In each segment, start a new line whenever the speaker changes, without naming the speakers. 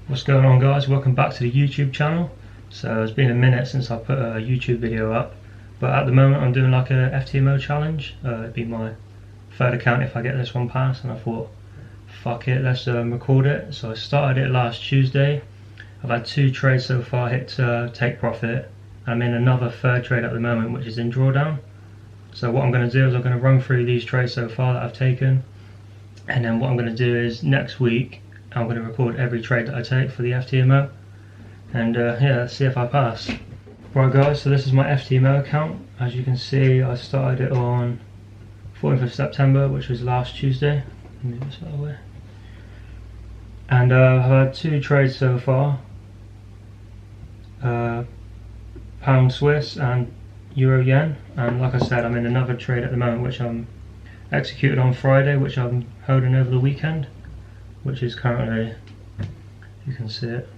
What's going on, guys? Welcome back to the YouTube channel. So it's been a minute since I put a YouTube video up, but at the moment I'm doing like a FTMO challenge. It'd be my third account if I get this one passed, and I thought fuck it, let's record it. So I started it last Tuesday. I've had 2 trades so far hit take profit. I'm in another third trade at the moment, which is in drawdown. So what I'm going to do is I'm going to run through these trades so far that I've taken, and then what I'm going to do is next week I'm going to record every trade that I take for the FTMO, and yeah, let's see if I pass. Right guys, so this is my FTMO account. As you can see, I started it on 14th of September, which was last Tuesday. Let me move this out of the way. And I've had 2 trades so far, Pound Swiss and Euro Yen, and like I said, I'm in another trade at the moment which I'm executed on Friday, which I'm holding over the weekend, which is currently, you can see it,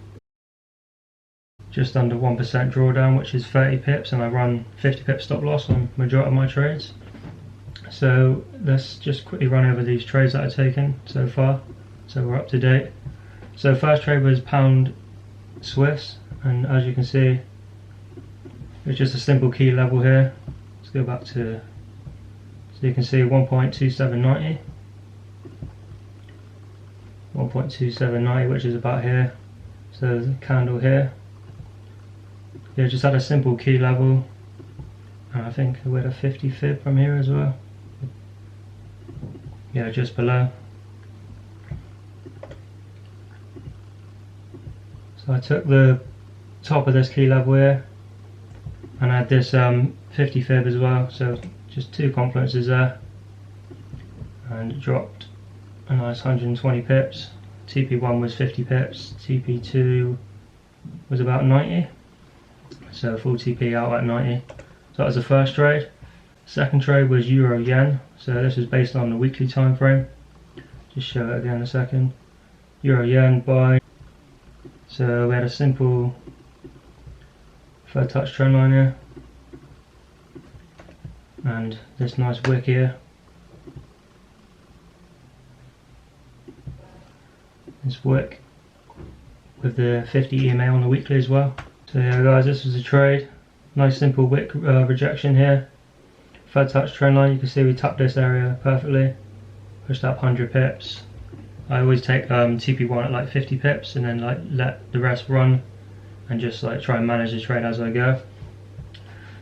just under 1% drawdown, which is 30 pips, and I run 50 pip stop loss on majority of my trades. So let's just quickly run over these trades that I've taken so far, so we're up to date. So first trade was Pound Swiss, and as you can see, it's just a simple key level here. Let's go back to, so you can see 1.2790. 1.2790, which is about here. So the candle here. Yeah, just had a simple key level, and I think we had a 50 fib from here as well. Yeah, just below. So I took the top of this key level here, and I had this 50 fib as well. So just 2 confluences there, and it dropped a nice 120 pips. TP1 was 50 pips, TP2 was about 90, so full TP out at 90. So that was the first trade. Second trade was Euro Yen, so this is based on the weekly time frame. Just show it again in a second. Euro Yen buy. So we had a simple third touch trend line here, and this nice wick here. This wick with the 50 EMA on the weekly as well. So yeah guys, this was a trade. Nice simple wick rejection here. Third touch trend line, you can see we tapped this area perfectly. Pushed up 100 pips. I always take TP1 at like 50 pips and then like let the rest run and just like try and manage the trade as I go.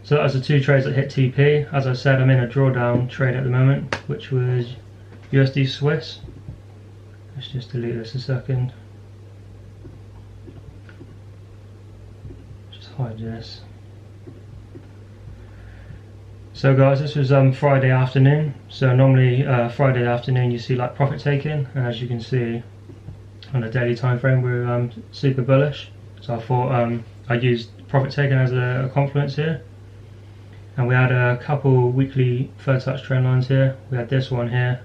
So that was the 2 trades that hit TP. As I said, I'm in a drawdown trade at the moment, which was USD Swiss. Let's just delete this a second. Just hide this. So guys, this was Friday afternoon. So normally Friday afternoon you see like profit taking, and as you can see on the daily time frame we're super bullish. So I thought I used profit taking as a confluence here, and we had a couple weekly third touch trend lines here. We had this one here,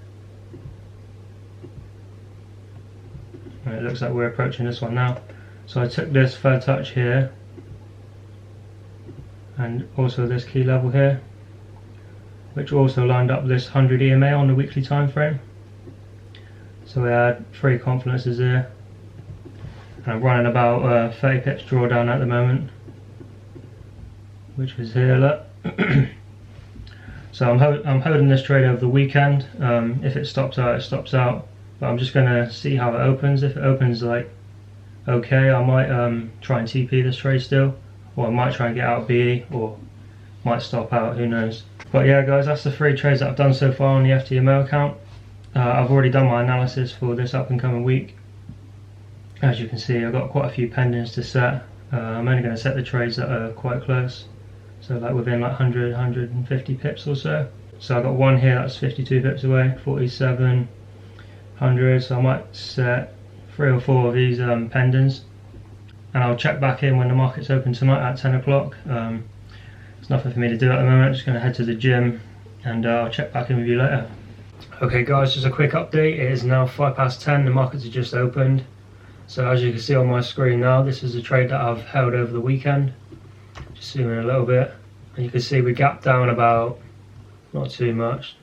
and it looks like we're approaching this one now. So I took this third touch here and also this key level here, which also lined up this 100 EMA on the weekly time frame. So we had 3 confluences here, and I'm running about 30 pips drawdown at the moment, which was here, look. So I'm holding this trade over the weekend. If it stops out, it stops out, but I'm just gonna see how it opens. If it opens like okay, I might try and TP this trade still, or I might try and get out BE, or might stop out, who knows. But yeah guys, that's the 3 trades that I've done so far on the FTMO account. I've already done my analysis for this up and coming week. As you can see, I've got quite a few pendings to set. I'm only going to set the trades that are quite close, so like within like 100, 150 pips or so. So I've got one here that's 52 pips away, 47, 100, so I might set 3 or 4 of these pendings, and I'll check back in when the market's open tonight at 10 o'clock. There's nothing for me to do at the moment. I'm just going to head to the gym, and I'll check back in with you later. Okay guys, just a quick update. It is now 10:05. The markets have just opened. So as you can see on my screen now, this is a trade that I've held over the weekend. Just zoom in a little bit, and you can see we gapped down about, not too much,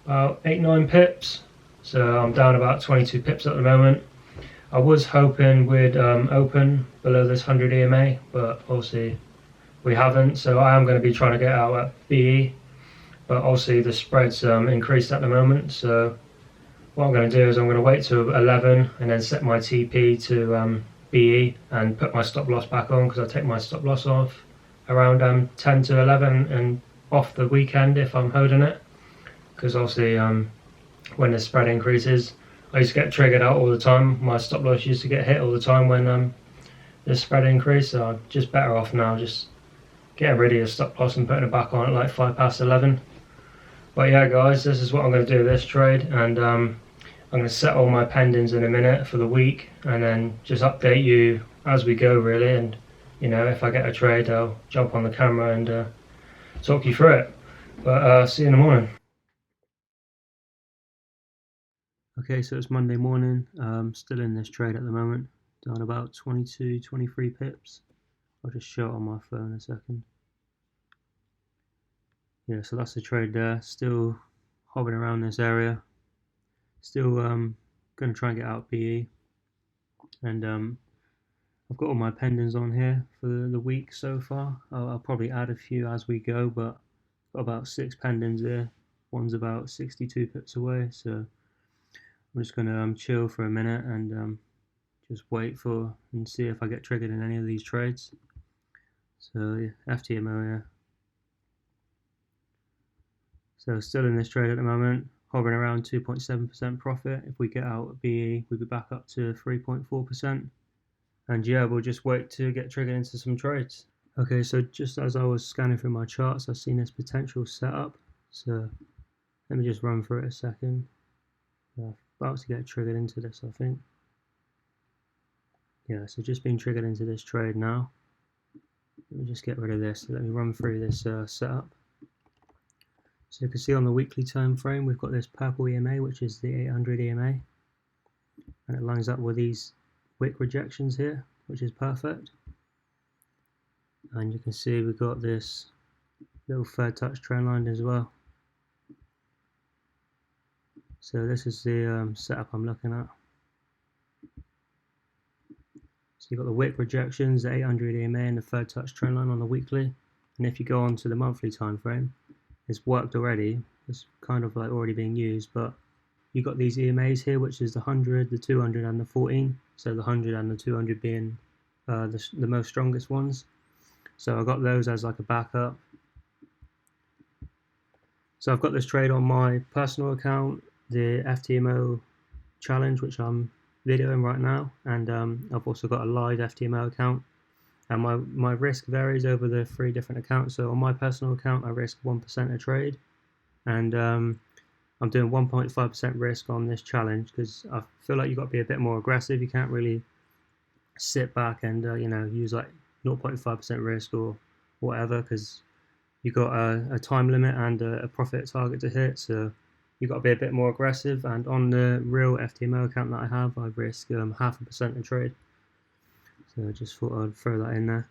about 8-9 pips. So I'm down about 22 pips at the moment. I was hoping we'd open below this 100 EMA, but obviously we haven't, so I am going to be trying to get out at BE, but obviously the spread's increased at the moment, so what I'm going to do is I'm going to wait till 11 and then set my TP to BE and put my stop loss back on, because I take my stop loss off around 10 to 11 and off the weekend if I'm holding it, because obviously when the spread increases, I used to get triggered out all the time. My stop loss used to get hit all the time when the spread increased, so I'm just better off now just getting rid of your stop loss and putting it back on at like 11. But yeah guys, this is what I'm going to do with this trade, and I'm going to set all my pendings in a minute for the week and then just update you as we go really, and you know, if I get a trade I'll jump on the camera and talk you through it. But see you in the morning. Okay, so it's Monday morning, still in this trade at the moment, down about 23 pips. I'll just show it on my phone a second. Yeah, so that's the trade there, still hovering around this area. Still going to try and get out BE, and I've got all my pendings on here for the week so far. I'll probably add a few as we go, but I've got about 6 pendings here. One's about 62 pips away, so I'm just going to chill for a minute and just wait for and see if I get triggered in any of these trades. So yeah, FTMO here. So still in this trade at the moment, hovering around 2.7% profit. If we get out at BE, we'll be back up to 3.4%. And yeah, we'll just wait to get triggered into some trades. Okay, so just as I was scanning through my charts, I've seen this potential setup. So let me just run through it a second. About to get triggered into this, I think. Yeah, so just been triggered into this trade now. Let me just get rid of this. Let me run through this setup. So you can see on the weekly time frame, we've got this purple EMA, which is the 800 EMA, and it lines up with these wick rejections here, which is perfect. And you can see we've got this little third touch trend line as well. So this is the setup I'm looking at. So you've got the wick rejections, the 800 EMA and the third touch trend line on the weekly. And if you go on to the monthly time frame, it's worked already. It's kind of like already being used, but you've got these EMAs here, which is the 100, the 200 and the 14. So the 100 and the 200 being the most strongest ones. So I got those as like a backup. So I've got this trade on my personal account, the FTMO challenge, which I'm videoing right now, and I've also got a live FTMO account, and my risk varies over the 3 different accounts. So on my personal account I risk 1% a trade, and I'm doing 1.5% risk on this challenge because I feel like you've got to be a bit more aggressive. You can't really sit back and you know, use like 0.5% risk or whatever, because you've got a time limit and a profit target to hit, so you've got to be a bit more aggressive. And on the real FTMO account that I have, I risk 0.5% a trade. So I just thought I'd throw that in there.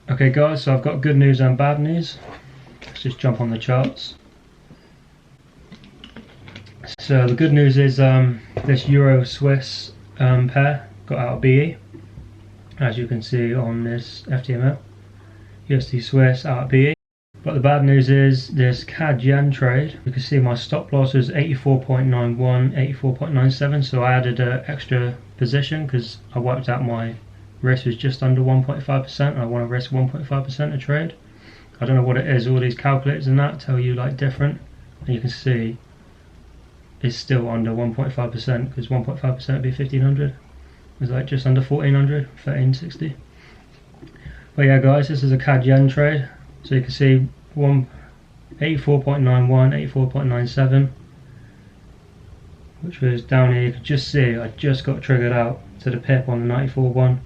Okay guys, so I've got good news and bad news. Let's just jump on the charts. So the good news is this Euro Swiss pair got out of BE, as you can see on this FTMO. USD Swiss out of BE. But the bad news is this Cad Yen Trade. You can see my stop loss is 84.91, 84.97, so I added an extra position because I worked out my risk was just under 1.5%. I want to risk 1.5% a trade. I don't know what it is, all these calculators and that tell you like different, and you can see it's still under 1.5% because 1.5% would be 1500. It's like just under 1400, 1360. But yeah guys, this is a Cad Yen trade. So you can see 84.91, 84.97, which was down here. You can just see I just got triggered out to the pip on the 94.1,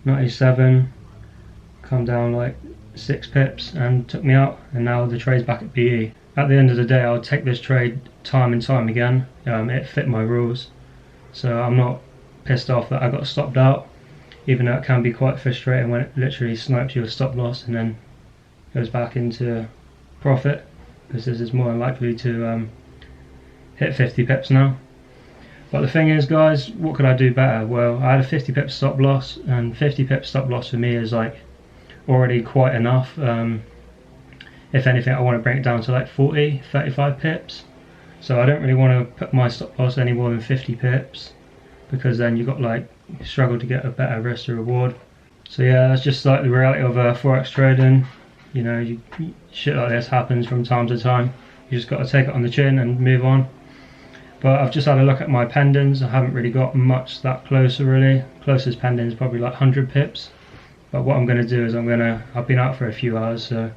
97, come down like 6 pips and took me out, and now the trade's back at BE. At the end of the day, I'll take this trade time and time again. It fit my rules, so I'm not pissed off that I got stopped out, even though it can be quite frustrating when it literally snipes you a stop loss and then goes back into profit, because this is more likely to hit 50 pips now. But the thing is, guys, what could I do better? Well, I had a 50 pip stop loss, and 50 pip stop loss for me is like already quite enough. If anything, I want to bring it down to like 40, 35 pips. So I don't really want to put my stop loss any more than 50 pips, because then you've got like struggle to get a better risk to reward. So yeah, that's just like the reality of forex trading. You know, shit like this happens from time to time. You just got to take it on the chin and move on. But I've just had a look at my pendings. I haven't really got much that closer really. Closest pending is probably like 100 pips. But what I'm going to do is I've been out for a few hours, so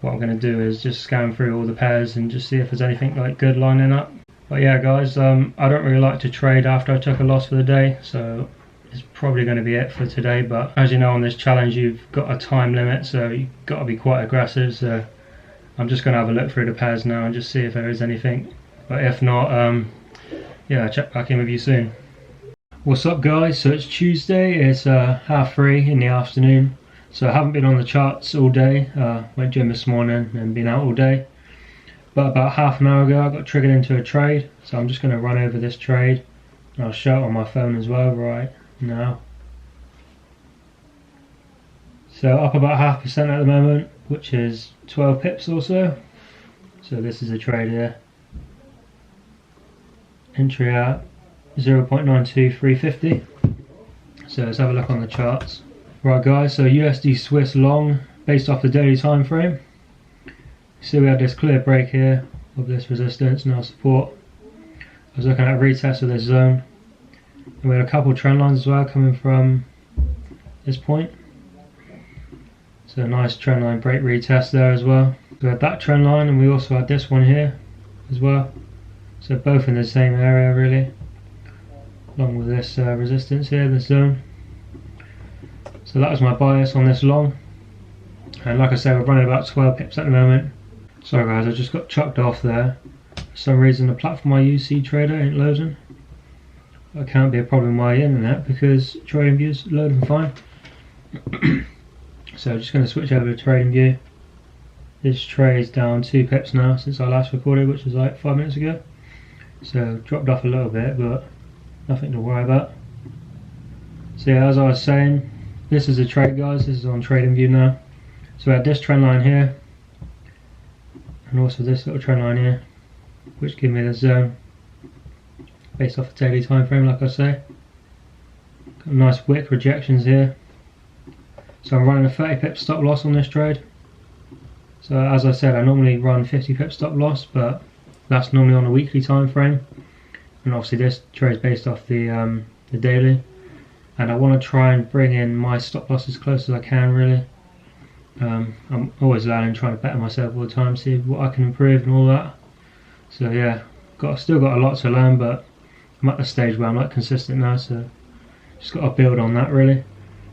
what I'm going to do is just scan through all the pairs and just see if there's anything like good lining up. But yeah, guys, I don't really like to trade after I took a loss for the day, so it's probably going to be it for today. But as you know, on this challenge you've got a time limit, so you've got to be quite aggressive. So I'm just going to have a look through the pairs now and just see if there is anything. But if not, yeah, I'll check back in with you soon. What's up, guys? So it's Tuesday, it's 3:30 in the afternoon. So I haven't been on the charts all day. Went gym this morning and been out all day. But about half an hour ago I got triggered into a trade. So I'm just going to run over this trade. And I'll show it on my phone as well right now. So up about 0.5% at the moment, which is 12 pips or so. So this is a trade here. Entry at 0.92350. So let's have a look on the charts. Right, guys, so USD Swiss long based off the daily time frame. So we had this clear break here of this resistance, now support. I was looking at a retest of this zone, and we had a couple trend lines as well coming from this point. So a nice trend line break retest there as well. So we had that trend line, and we also had this one here as well. So both in the same area really, along with this resistance here, this zone. So that was my bias on this long, and like I said, we're running about 12 pips at the moment. Sorry guys, I just got chucked off there. For some reason the platform I use, Trader, ain't loading. That can't be a problem with my internet because TradingView is loading fine. So I'm just going to switch over to TradingView. This trade's down 2 pips now since I last recorded, which was like 5 minutes ago. So dropped off a little bit, but nothing to worry about. So yeah, as I was saying, this is a trade, guys. This is on TradingView now. So we had this trend line here, and also this little trend line here, which give me the zone based off the daily time frame, like I say. Got nice wick rejections here. So I'm running a 30 pip stop loss on this trade. So as I said, I normally run 50 pip stop loss, but that's normally on a weekly time frame. And obviously this trade is based off the daily. And I want to try and bring in my stop loss as close as I can really. I'm always learning, trying to better myself all the time, see what I can improve and all that. So yeah, still got a lot to learn, but I'm at the stage where I'm not consistent now, so just got to build on that really.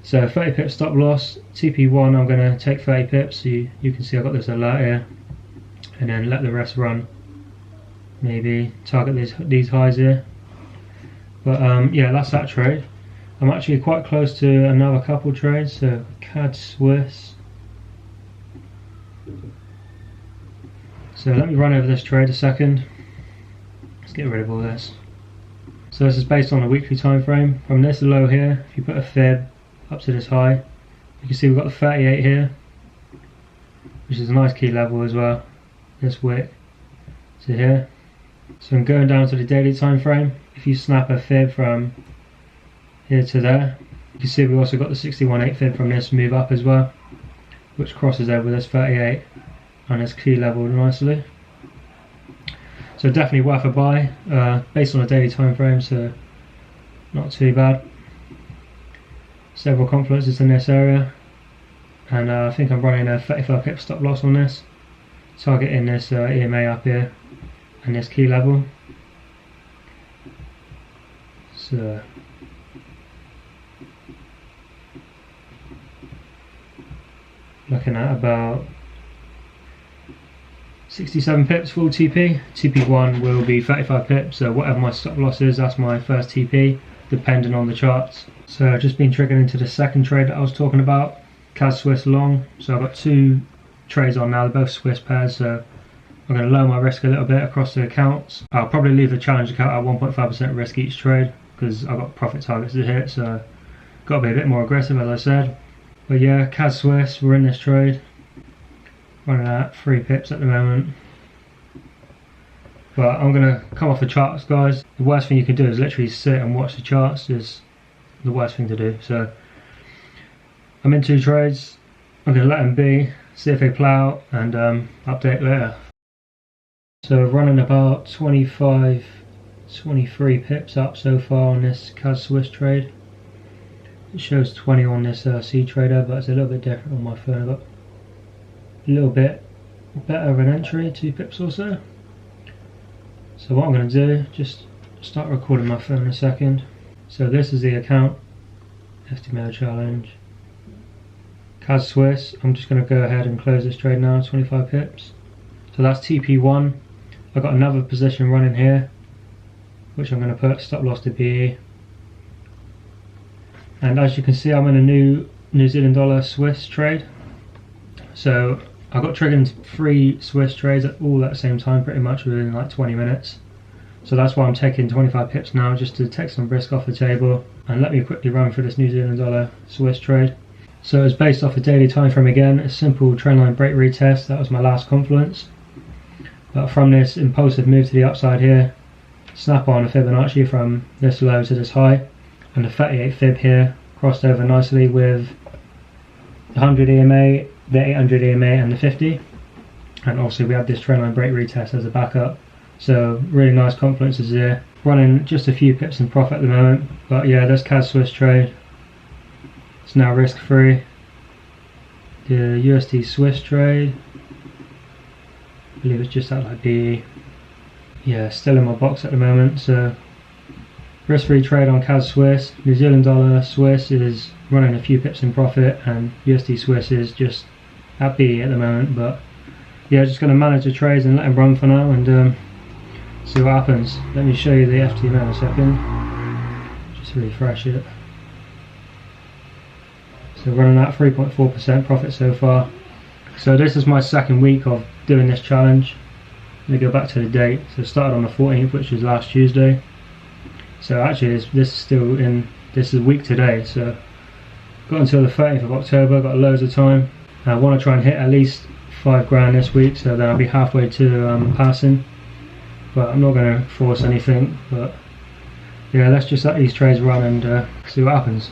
So 30 pip stop loss, TP1 I'm going to take 30 pips, so you can see I've got this alert here, and then let the rest run. Maybe target these highs here. But yeah, that's that trade. I'm actually quite close to another couple trades, so Cad Swiss. So let me run over this trade a second. Let's get rid of all this. So this is based on a weekly time frame. From this low here, if you put a fib up to this high, you can see we've got the 38 here, which is a nice key level as well. This wick to here. So I'm going down to the daily time frame. If you snap a fib from here to there, you can see we've also got the 61.8 fib from this move up as well, which crosses over this 38 and this key level nicely. So definitely worth a buy, based on a daily time frame, so not too bad. Several confluences in this area, and I think I'm running a 35 pip stop loss on this, targeting this EMA up here and this key level. So looking at about 67 pips full TP. TP1 will be 35 pips, so whatever my stop loss is, that's my first TP, depending on the charts. So I've just been triggered into the second trade that I was talking about, Cad Swiss long. So I've got 2 trades on now, they're both Swiss pairs, so I'm going to lower my risk a little bit across the accounts. I'll probably leave the challenge account at 1.5% risk each trade because I've got profit targets to hit, so got to be a bit more aggressive, as I said. But yeah, Cad Swiss, we're in this trade, running at 3 pips at the moment. But I'm going to come off the charts, guys. The worst thing you can do is literally sit and watch the charts. Is the worst thing to do. So I'm in 2 trades. I'm going to let them be, see if they play out, and update later. So running about 25, 23 pips up so far on this Cad Swiss trade. It shows 20 on this C trader, but it's a little bit different on my phone. I've got a little bit better of an entry, 2 pips or so. So what I'm going to do, just start recording my phone in a second. So this is the account, FTMO challenge, Cad Swiss. I'm just going to go ahead and close this trade now, 25 pips. So that's TP1. I've got another position running here, which I'm going to put stop loss to PE. And as you can see, I'm in a New Zealand dollar Swiss trade. So I got triggered 3 Swiss trades all at the same time, pretty much within like 20 minutes. So that's why I'm taking 25 pips now, just to take some risk off the table. And let me quickly run through this New Zealand dollar Swiss trade. So it's based off a daily time frame again, a simple trendline break retest. That was my last confluence. But from this impulsive move to the upside here, snap on a Fibonacci from this low to this high, and the 38 fib here crossed over nicely with the 100 EMA, the 800 EMA and the 50. And also we had this trendline break retest as a backup. So really nice confluences here. Running just a few pips in profit at the moment. But yeah, this Cad Swiss trade, it's now risk free. The USD Swiss trade, I believe it's just at like BE. Yeah, still in my box at the moment. So risk free trade on Cad Swiss. New Zealand dollar Swiss is running a few pips in profit, and USD Swiss is just at BE at the moment. But yeah, just going to manage the trades and let them run for now, and see what happens. Let me show you the FTMO in a second. Just refresh it. So running at 3.4% profit so far. So this is my second week of doing this challenge. Let me go back to the date. So it started on the 14th, which was last Tuesday. So actually this is still in, this is a week today. So got until the 13th of October, got loads of time. I want to try and hit at least 5 grand this week, so then I'll be halfway to passing. But I'm not going to force anything. But yeah, let's just let these trades run and see what happens.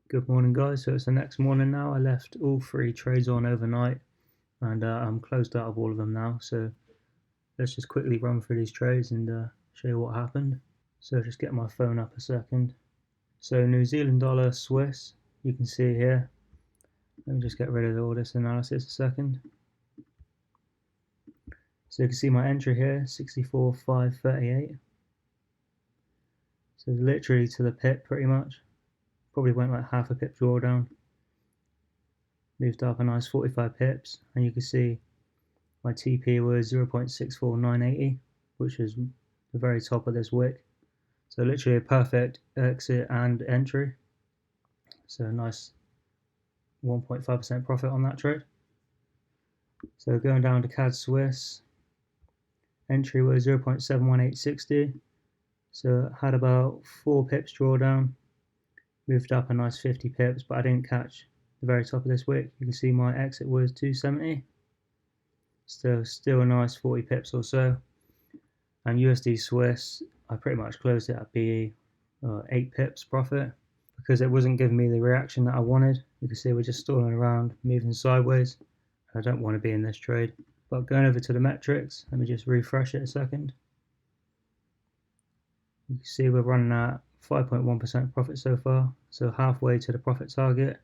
Good morning, guys. So it's the next morning now. I left all 3 trades on overnight, and I'm closed out of all of them now. So let's just quickly run through these trades and show you what happened. So just get my phone up a second. So New Zealand dollar Swiss, you can see here. Let me just get rid of all this analysis a second. So you can see my entry here, 64.538. So literally to the pip pretty much. Probably went like half a pip drawdown. Moved up a nice 45 pips, and you can see my TP was 0.64980, which is the very top of this wick. So literally a perfect exit and entry. So a nice 1.5% profit on that trade. So going down to Cad Swiss, entry was 0.71860. So had about 4 pips drawdown. Moved up a nice 50 pips, but I didn't catch the very top of this wick. You can see my exit was 270. Still a nice 40 pips or so. And USD Swiss, I pretty much closed it at BE 8 pips profit, because it wasn't giving me the reaction that I wanted. You can see we're just stalling around, moving sideways. I don't want to be in this trade. But going over to the metrics, let me just refresh it a second. You can see we're running at 5.1% profit so far, so halfway to the profit target.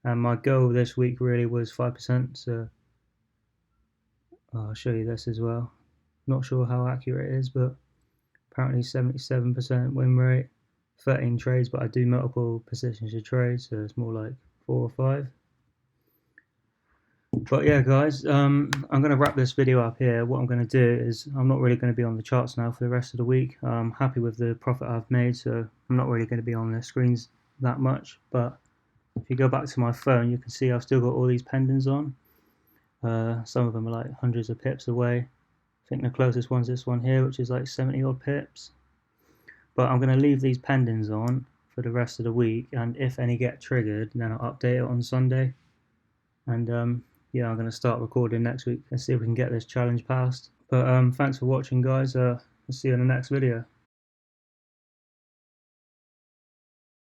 And my goal this week really was 5%, so I'll show you this as well. Not sure how accurate it is, but apparently 77% win rate, 13 trades, but I do multiple positions to trade, so it's more like 4 or 5. But yeah, guys, I'm going to wrap this video up here. What I'm going to do is, I'm not really going to be on the charts now for the rest of the week. I'm happy with the profit I've made, so I'm not really going to be on the screens that much. But if you go back to my phone, you can see I've still got all these pendants on. Some of them are like hundreds of pips away. I think the closest one's this one here, which is like 70 odd pips. But I'm going to leave these pendings on for the rest of the week, and if any get triggered, then I'll update it on Sunday. And yeah, I'm going to start recording next week and see if we can get this challenge passed. But thanks for watching, guys. I'll see you in the next video.